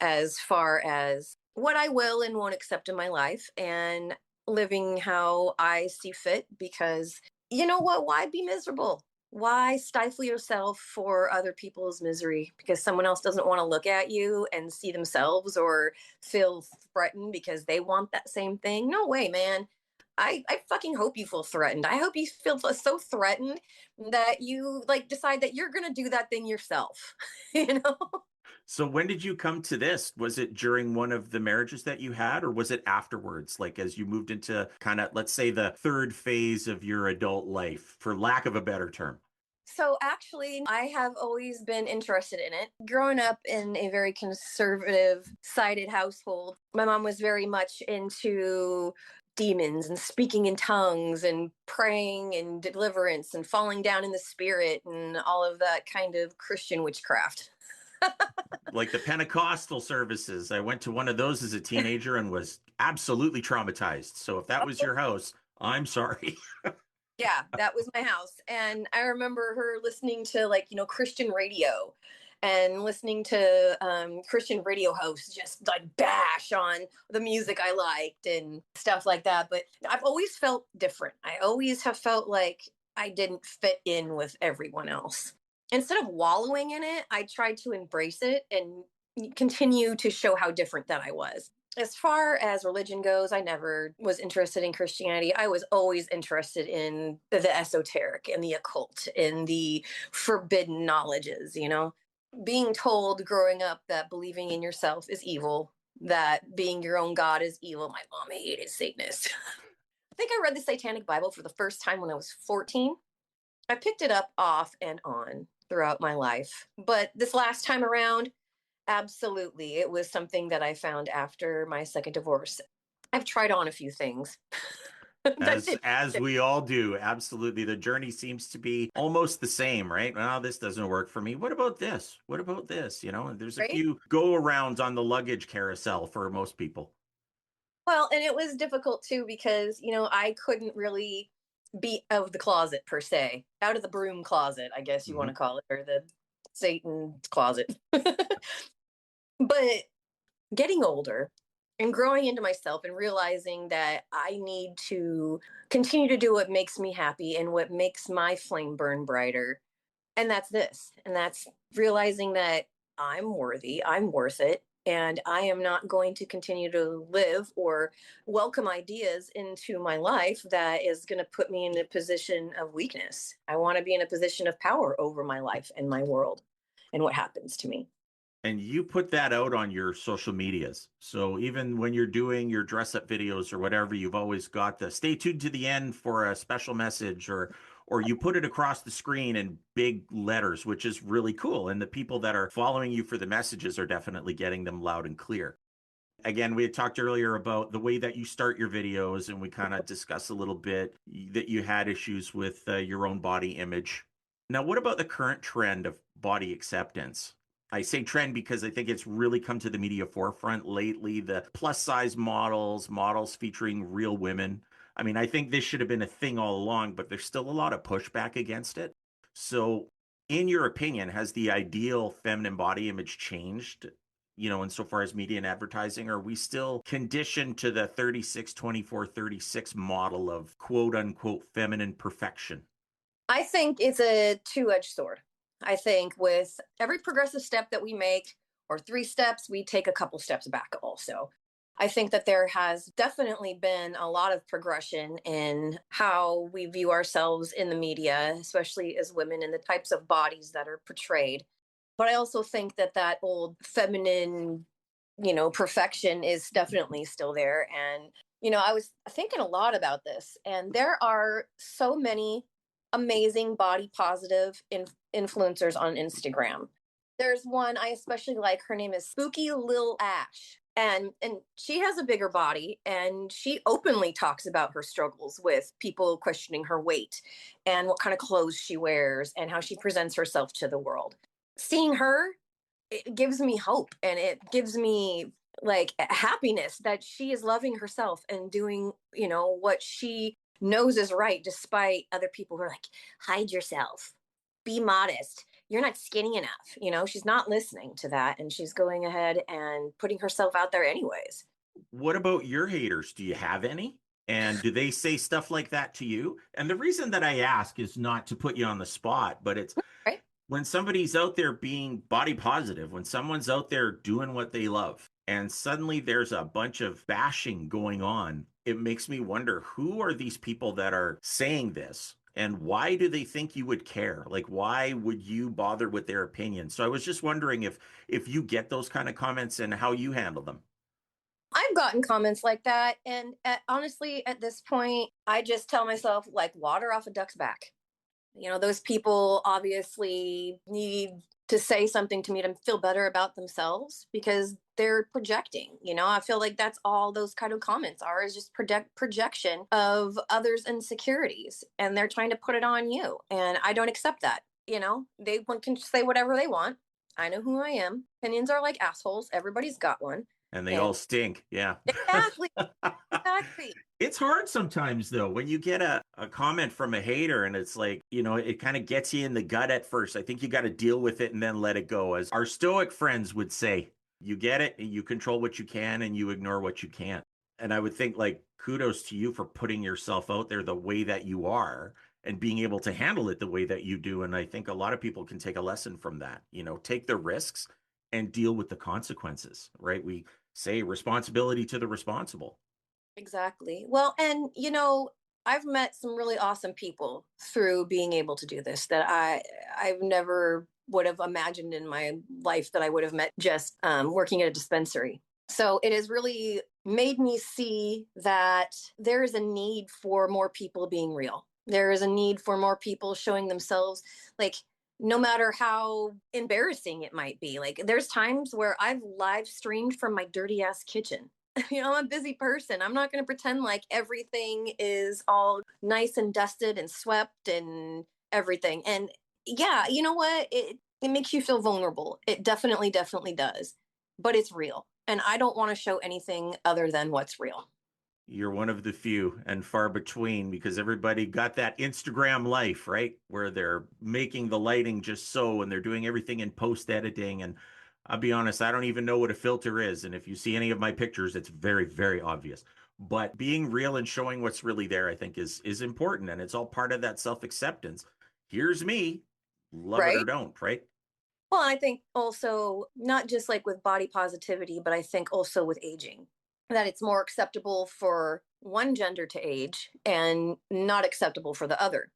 as far as what I will and won't accept in my life and living how I see fit. Because you know what? Why be miserable? Why stifle yourself for other people's misery because someone else doesn't want to look at you and see themselves or feel threatened because they want that same thing? No way, man. I fucking hope you feel threatened. I hope you feel so threatened that you like decide that you're gonna do that thing yourself. you know? So when did you come to this? Was it during one of the marriages that you had, or was it afterwards? Like as you moved into kind of, let's say, the third phase of your adult life, for lack of a better term? So actually, I have always been interested in it. Growing up in a very conservative sided household, my mom was very much into demons and speaking in tongues and praying and deliverance and falling down in the spirit and all of that kind of Christian witchcraft. Like the Pentecostal services. I went to one of those as a teenager and was absolutely traumatized. So if that was your house, I'm sorry. Yeah, that was my house. And I remember her listening to like, Christian radio and listening to Christian radio hosts just like bash on the music I liked and stuff like that. But I've always felt different. I always have felt like I didn't fit in with everyone else. Instead of wallowing in it, I tried to embrace it and continue to show how different that I was. As far as religion goes, I never was interested in Christianity. I was always interested in the esoteric and the occult and the forbidden knowledges. Being told growing up that believing in yourself is evil, that being your own God is evil. My mom hated Satanists. I think I read the Satanic Bible for the first time when I was 14. I picked it up off and on throughout my life. But this last time around, absolutely. It was something that I found after my second divorce. I've tried on a few things. that As did, as we all do, absolutely. The journey seems to be almost the same, right? Well, this doesn't work for me. What about this? What about this? There's a right? few go arounds on the luggage carousel for most people. Well, and it was difficult too because, I couldn't really be out of the closet per se, out of the broom closet, I guess you want Hmm. to call it, or the Satan closet. But getting older and growing into myself and realizing that I need to continue to do what makes me happy and what makes my flame burn brighter. And that's this. And that's realizing that I'm worthy, I'm worth it. And I am not going to continue to live or welcome ideas into my life that is going to put me in a position of weakness. I want to be in a position of power over my life and my world and what happens to me. And you put that out on your social medias. So even when you're doing your dress up videos or whatever, you've always got the stay tuned to the end for a special message, or you put it across the screen in big letters, which is really cool. And the people that are following you for the messages are definitely getting them loud and clear. Again, we had talked earlier about the way that you start your videos, and we kind of discussed a little bit that you had issues with your own body image. Now, what about the current trend of body acceptance? I say trend because I think it's really come to the media forefront lately. The plus size models featuring real women. I mean, I think this should have been a thing all along, but there's still a lot of pushback against it. So, in your opinion, has the ideal feminine body image changed? Insofar as media and advertising, are we still conditioned to the 36, 24, 36 model of quote unquote feminine perfection? I think it's a two-edged sword. I think with every progressive step that we make, or 3 steps, we take a couple steps back also. I think that there has definitely been a lot of progression in how we view ourselves in the media, especially as women, and the types of bodies that are portrayed. But I also think that that old feminine, perfection is definitely still there. And, I was thinking a lot about this, and there are so many amazing body positive influencers on Instagram. There's one I especially like. Her name is Spooky Lil Ash. And she has a bigger body, and she openly talks about her struggles with people questioning her weight and what kind of clothes she wears and how she presents herself to the world. Seeing her, it gives me hope, and it gives me like happiness that she is loving herself and doing, what she knows is right, despite other people who are like, hide yourself, be modest, you're not skinny enough. She's not listening to that, and she's going ahead and putting herself out there anyways. What about your haters? Do you have any? And do they say stuff like that to you? And the reason that I ask is not to put you on the spot, but it's Right. when somebody's out there being body positive, when someone's out there doing what they love, and suddenly there's a bunch of bashing going on, it makes me wonder, who are these people that are saying this? And why do they think you would care? Like, why would you bother with their opinion? So I was just wondering if you get those kind of comments and how you handle them. I've gotten comments like that. And honestly, at this point, I just tell myself, like, water off a duck's back. Those people obviously need to say something to me to feel better about themselves, because they're projecting. I feel like that's all those kind of comments are, is just projection of others' insecurities. And they're trying to put it on you. And I don't accept that. They can say whatever they want. I know who I am. Opinions are like assholes. Everybody's got one. And they all And stink. Yeah. exactly, exactly. It's hard sometimes, though, when you get a comment from a hater and it's like, it kind of gets you in the gut at first. I think you got to deal with it and then let it go. As our stoic friends would say, you get it and you control what you can and you ignore what you can't. And I would think, like, kudos to you for putting yourself out there the way that you are and being able to handle it the way that you do. And I think a lot of people can take a lesson from that, take the risks and deal with the consequences, right? We say responsibility to the responsible. Exactly. Well, and I've met some really awesome people through being able to do this that I've never would have imagined in my life that I would have met just working at a dispensary. So it has really made me see that there is a need for more people being real. There is a need for more people showing themselves, like, no matter how embarrassing it might be. Like, there's times where I've live streamed from my dirty ass kitchen. I'm a busy person. I'm not going to pretend like everything is all nice and dusted and swept and everything. And yeah, you know what? It makes you feel vulnerable. It definitely, definitely does. But it's real. And I don't want to show anything other than what's real. You're one of the few and far between, because everybody got that Instagram life, right? Where they're making the lighting just so, and they're doing everything in post editing. And I'll be honest, I don't even know what a filter is. And if you see any of my pictures, it's very, very obvious. But being real and showing what's really there, I think is important. And it's all part of that self-acceptance. Here's me, love it or Right. don't, right? Well, I think also not just like with body positivity, but I think also with aging, that it's more acceptable for one gender to age and not acceptable for the other.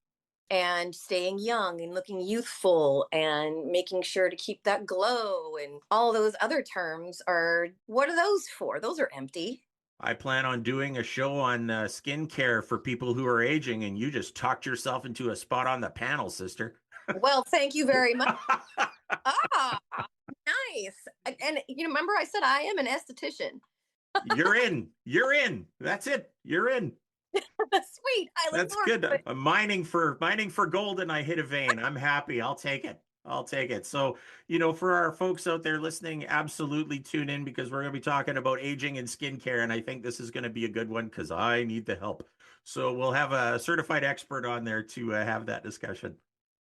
And staying young and looking youthful and making sure to keep that glow, and all those other terms are, what are those for? Those are empty. I plan on doing a show on skincare for people who are aging, and you just talked yourself into a spot on the panel, sister. Well, thank you very much. Ah, nice. And remember I said I am an esthetician. You're in. You're in. That's it. You're in. Sweet. I look That's forward good. to it. I'm mining for gold, and I hit a vein. I'm happy. I'll take it. I'll take it. So, for our folks out there listening, absolutely tune in, because we're going to be talking about aging and skincare. And I think this is going to be a good one because I need the help. So we'll have a certified expert on there to have that discussion.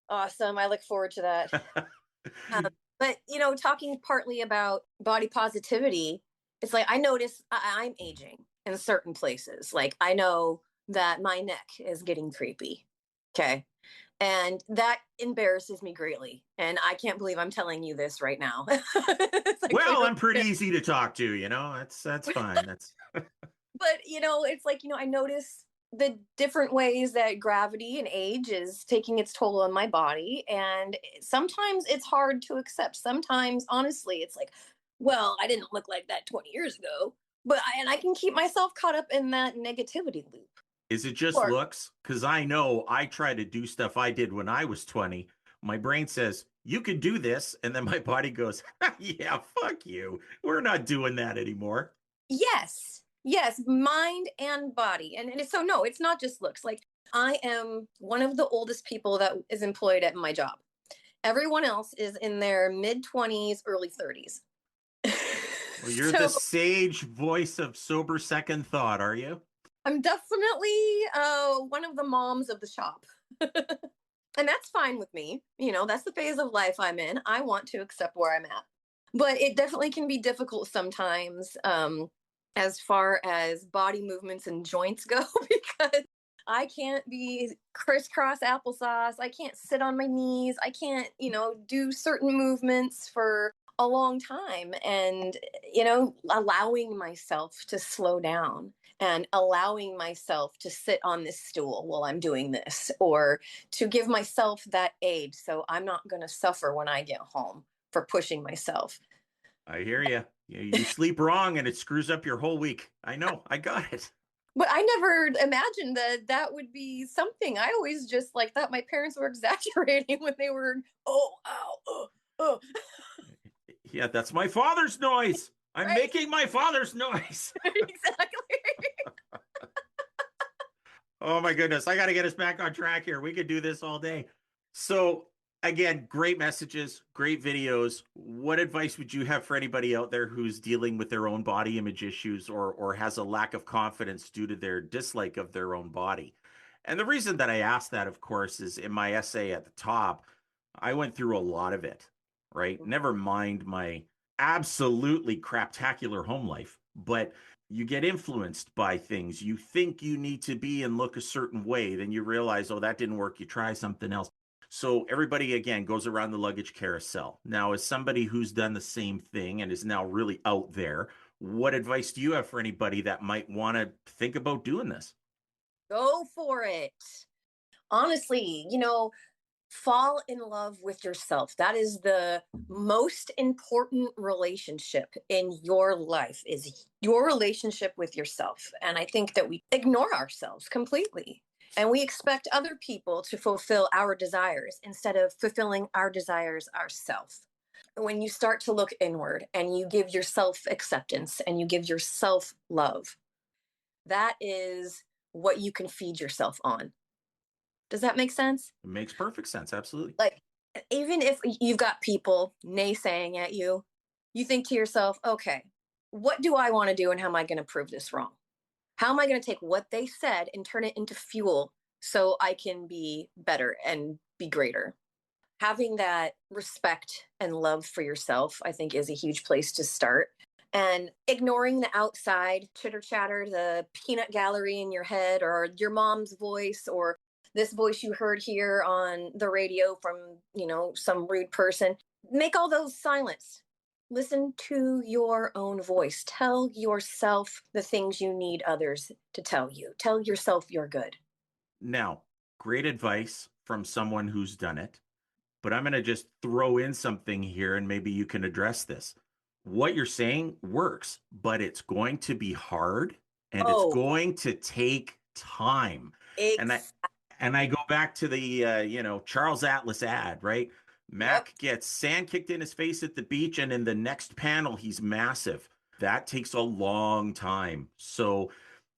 Awesome. I look forward to that. Um, but talking partly about body positivity, it's like I notice I'm aging in certain places. Like, I know that my neck is getting creepy. Okay. And that embarrasses me greatly. And I can't believe I'm telling you this right now. Well, I'm pretty easy to talk to, that's fine. That's But, it's like, I notice the different ways that gravity and age is taking its toll on my body. And sometimes it's hard to accept. Sometimes, honestly, it's like, well, I didn't look like that 20 years ago. And I can keep myself caught up in that negativity loop. Is it just Or, looks? Because I know I try to do stuff I did when I was 20. My brain says, you could do this. And then my body goes, yeah, fuck you. We're not doing that anymore. yes, yes, mind and body. So, no, it's not just looks. Like, I am one of the oldest people that is employed at my job. Everyone else is in their mid 20s, early 30s. Well, you're the So sage voice of sober second thought, are you? I'm definitely one of the moms of the shop. And that's fine with me. That's the phase of life I'm in. I want to accept where I'm at. But it definitely can be difficult sometimes, as far as body movements and joints go, because I can't be crisscross applesauce. I can't sit on my knees. I can't, do certain movements for a long time. And, allowing myself to slow down and allowing myself to sit on this stool while I'm doing this, or to give myself that aid so I'm not going to suffer when I get home for pushing myself. I hear you. You sleep wrong and it screws up your whole week. I know. I got it. But I never imagined that would be something. I always just like thought my parents were exaggerating when they were, oh, ow, oh. Yeah, that's my father's noise. I'm Right? making my father's noise. Exactly. Oh my goodness. I got to get us back on track here. We could do this all day. So, again, great messages, great videos. What advice would you have for anybody out there who's dealing with their own body image issues or has a lack of confidence due to their dislike of their own body? And the reason that I asked that, of course, is in my essay at the top, I went through a lot of it, right? Never mind my absolutely craptacular home life, but you get influenced by things. You think you need to be and look a certain way. Then you realize, oh, that didn't work. You try something else. So everybody, again, goes around the luggage carousel. Now, as somebody who's done the same thing and is now really out there, what advice do you have for anybody that might want to think about doing this? Go for it. Honestly, fall in love with yourself. That is the most important relationship in your life, is your relationship with yourself. And I think that we ignore ourselves completely. And we expect other people to fulfill our desires instead of fulfilling our desires ourselves. When you start to look inward and you give yourself acceptance and you give yourself love, that is what you can feed yourself on. Does that make sense? It makes perfect sense. Absolutely. Like, even if you've got people naysaying at you, you think to yourself, okay, what do I want to do and how am I going to prove this wrong? How am I going to take what they said and turn it into fuel so I can be better and be greater? Having that respect and love for yourself, I think, is a huge place to start. And ignoring the outside chitter chatter, the peanut gallery in your head, or your mom's voice, or this voice you heard here on the radio from, some rude person. Make all those silence. Listen to your own voice. Tell yourself the things you need others to tell you. Tell yourself you're good. Now, great advice from someone who's done it, but I'm going to just throw in something here and maybe you can address this. What you're saying works, but it's going to be hard and it's Oh, going to take time. And I exactly. and I go back to the Charles Atlas ad, right? Yep. Mac gets sand kicked in his face at the beach, and in the next panel, he's massive. That takes a long time. So,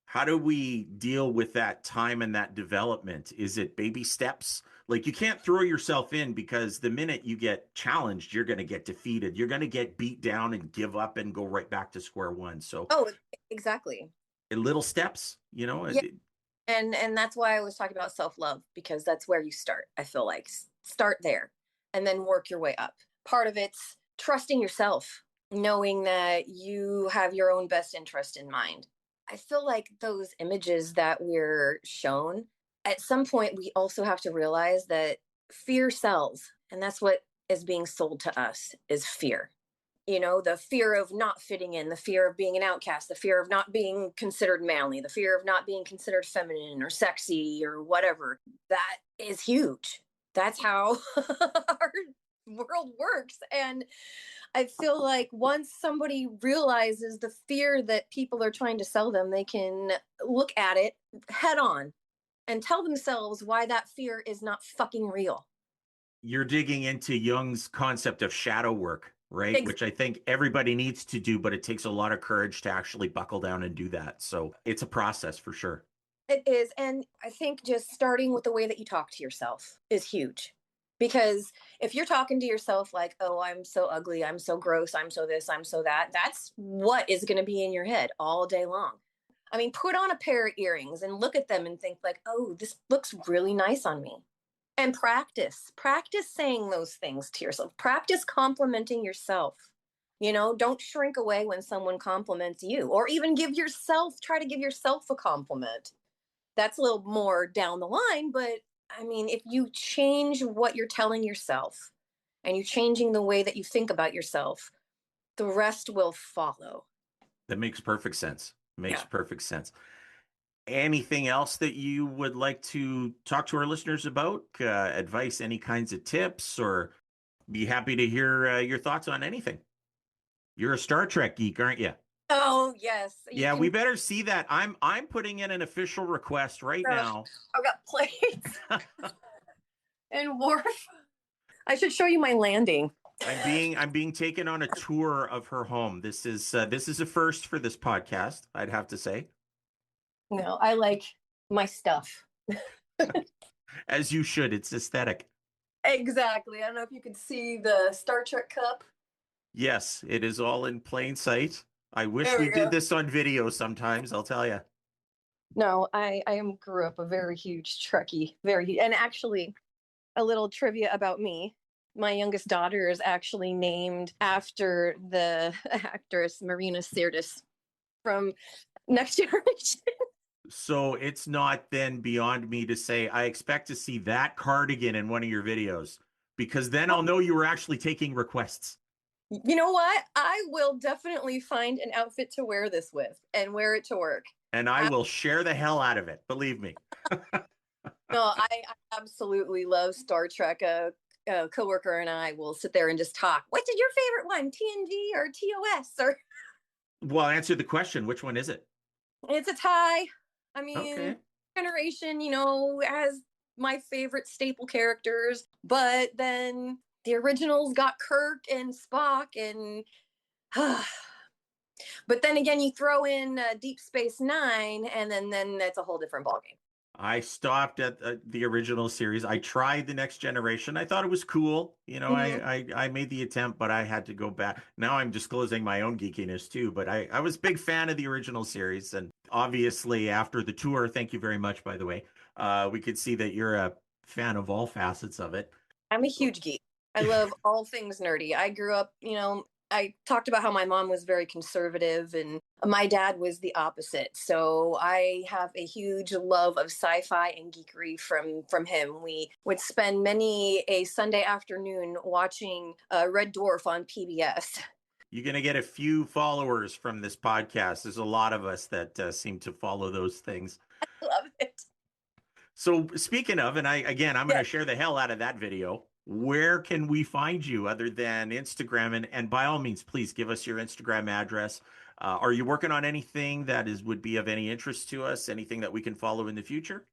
how do we deal with that time and that development? Is it baby steps? Like, you can't throw yourself in because the minute you get challenged, you're going to get defeated. You're going to get beat down and give up and go right back to square one. So, Oh, exactly. little steps, Yeah. And that's why I was talking about self-love, because that's where you start. I feel like start there and then work your way up. Part of it's trusting yourself, knowing that you have your own best interest in mind. I feel like those images that we're shown at some point, we also have to realize that fear sells. And that's what is being sold to us is fear. The fear of not fitting in, the fear of being an outcast, the fear of not being considered manly, the fear of not being considered feminine or sexy or whatever. That is huge. That's how our world works. And I feel like once somebody realizes the fear that people are trying to sell them, they can look at it head on and tell themselves why that fear is not fucking real. You're digging into Jung's concept of shadow work, right? Ex- Which I think everybody needs to do, but it takes a lot of courage to actually buckle down and do that. So it's a process for sure. It is. And I think just starting with the way that you talk to yourself is huge. Because if you're talking to yourself like, oh, I'm so ugly, I'm so gross, I'm so this, I'm so that, that's what is going to be in your head all day long. I mean, put on a pair of earrings and look at them and think like, oh, this looks really nice on me. And practice saying those things to yourself. Practice complimenting yourself. Don't shrink away when someone compliments you, or even try to give yourself a compliment. That's a little more down the line, but I mean, if you change what you're telling yourself and you're changing the way that you think about yourself, the rest will follow. That makes perfect sense. Makes Yeah. perfect sense. Anything else that you would like to talk to our listeners about? Advice, any kinds of tips, or be happy to hear your thoughts on anything. You're a Star Trek geek, aren't you? Oh, yes. You Yeah, we can. better see that. I'm putting in an official request right now. I've got plates and Worf. I should show you my landing. I'm being taken on a tour of her home. This is a first for this podcast, I'd have to say. No, I like my stuff. As you should. It's aesthetic. Exactly. I don't know if you could see the Star Trek cup. Yes, it is all in plain sight. I wish There we we did go. this on video sometimes, I'll tell you. No, I grew up a very huge Trekkie, very huge. And actually, a little trivia about me. My youngest daughter is actually named after the actress Marina Sirtis from Next Generation. So it's not then beyond me to say I expect to see that cardigan in one of your videos, because then I'll know you were actually taking requests. You know what? I will definitely find an outfit to wear this with and wear it to work. And I will share the hell out of it. Believe me. No, I absolutely love Star Trek. A coworker and I will sit there and just talk. What's your favorite one, TNG or TOS? Or Well, answer the question. Which one is it? it's a tie. I Okay. mean, Generation, has my favorite staple characters, but then the originals got Kirk and Spock, and but then again, you throw in Deep Space Nine, and then that's a whole different ballgame. I stopped at the original series. I tried the Next Generation. I thought it was cool. Mm-hmm. I made the attempt, but I had to go back. Now I'm disclosing my own geekiness too. But I was a big fan of the original series, and obviously after the tour, thank you very much, by the way. We could see that you're a fan of all facets of it. I'm a huge geek. I love all things nerdy. I grew up, I talked about how my mom was very conservative and my dad was the opposite. So I have a huge love of sci-fi and geekery from him. We would spend many a Sunday afternoon watching Red Dwarf on PBS. You're going to get a few followers from this podcast. There's a lot of us that seem to follow those things. Love it. So speaking of, and I'm going Yeah. to share the hell out of that video. Where can we find you other than Instagram? And by all means, please give us your Instagram address. Are you working on anything that would be of any interest to us? Anything that we can follow in the future?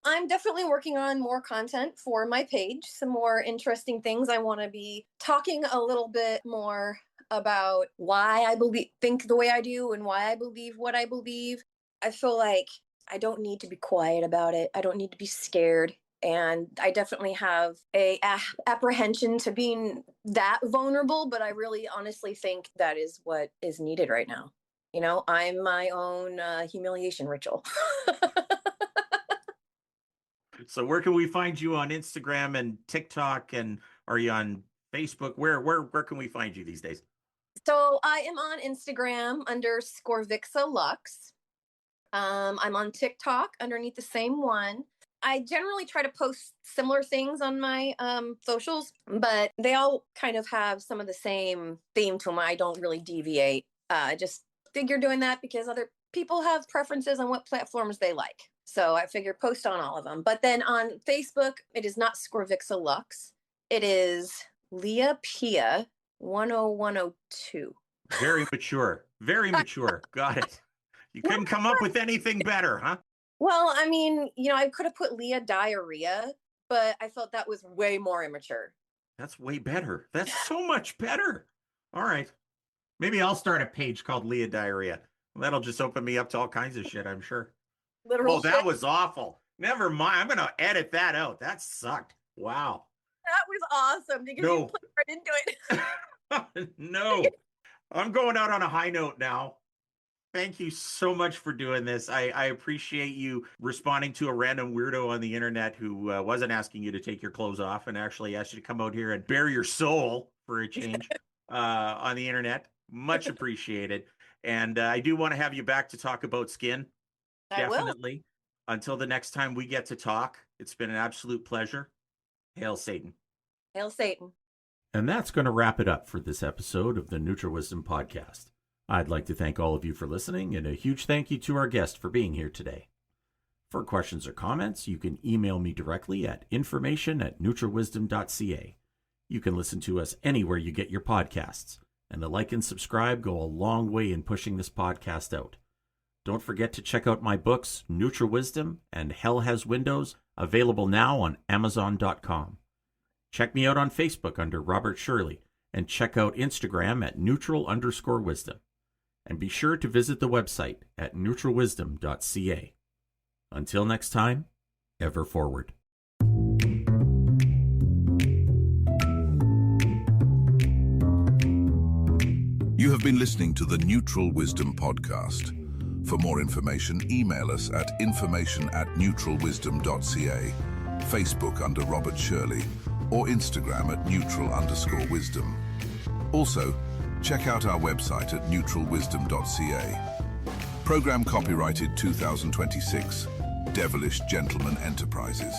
I'm definitely working on more content for my page, some more interesting things. I want to be talking a little bit more about why think the way I do and why I believe what I believe. I feel like I don't need to be quiet about it. I don't need to be scared. And I definitely have a apprehension to being that vulnerable, but I really honestly think that is what is needed right now. I'm my own humiliation ritual. So where can we find you on Instagram and TikTok? And are you on Facebook? Where can we find you these days? So I am on Instagram under Scorvixa Luxe. I'm on TikTok underneath the same one. I generally try to post similar things on my socials, but they all kind of have some of the same theme to them. I don't really deviate. I just figure doing that because other people have preferences on what platforms they like. So I figure post on all of them. But then on Facebook, it is not Scorvixa Luxe. It is Leah Pia 10102. Very mature. Very mature. Got it. You couldn't come up with anything better, huh? Well, I mean, I could have put Leah Diarrhea, but I felt that was way more immature. That's way better. That's so much better. All right. Maybe I'll start a page called Leah Diarrhea. That'll just open me up to all kinds of shit, I'm sure. Literal that shit. was awful. Never mind. I'm going to edit that out. That sucked. Wow. That was awesome because you put right into it. No. I'm going out on a high note now. Thank you so much for doing this. I appreciate you responding to a random weirdo on the internet who wasn't asking you to take your clothes off and actually asked you to come out here and bare your soul for a change on the internet. Much appreciated. And I do want to have you back to talk about skin. Definitely. Until the next time we get to talk, it's been an absolute pleasure. Hail Satan. Hail Satan. And that's going to wrap it up for this episode of the NutriWisdom Podcast. I'd like to thank all of you for listening, and a huge thank you to our guest for being here today. For questions or comments, you can email me directly at information@nutriwisdom.ca. You can listen to us anywhere you get your podcasts, and the like and subscribe go a long way in pushing this podcast out. Don't forget to check out my books, NutriWisdom and Hell Has Windows, available now on Amazon.com. Check me out on Facebook under Robert Shirley, and check out Instagram at neutral_wisdom. And be sure to visit the website at nutriwisdom.ca. Until next time, ever forward. You have been listening to the Neutral Wisdom Podcast. For more information, email us at information@neutralwisdom.ca, Facebook under Robert Shirley, or Instagram at neutral_wisdom. Also, check out our website at neutralwisdom.ca. Program copyrighted 2026, Devilish Gentleman Enterprises.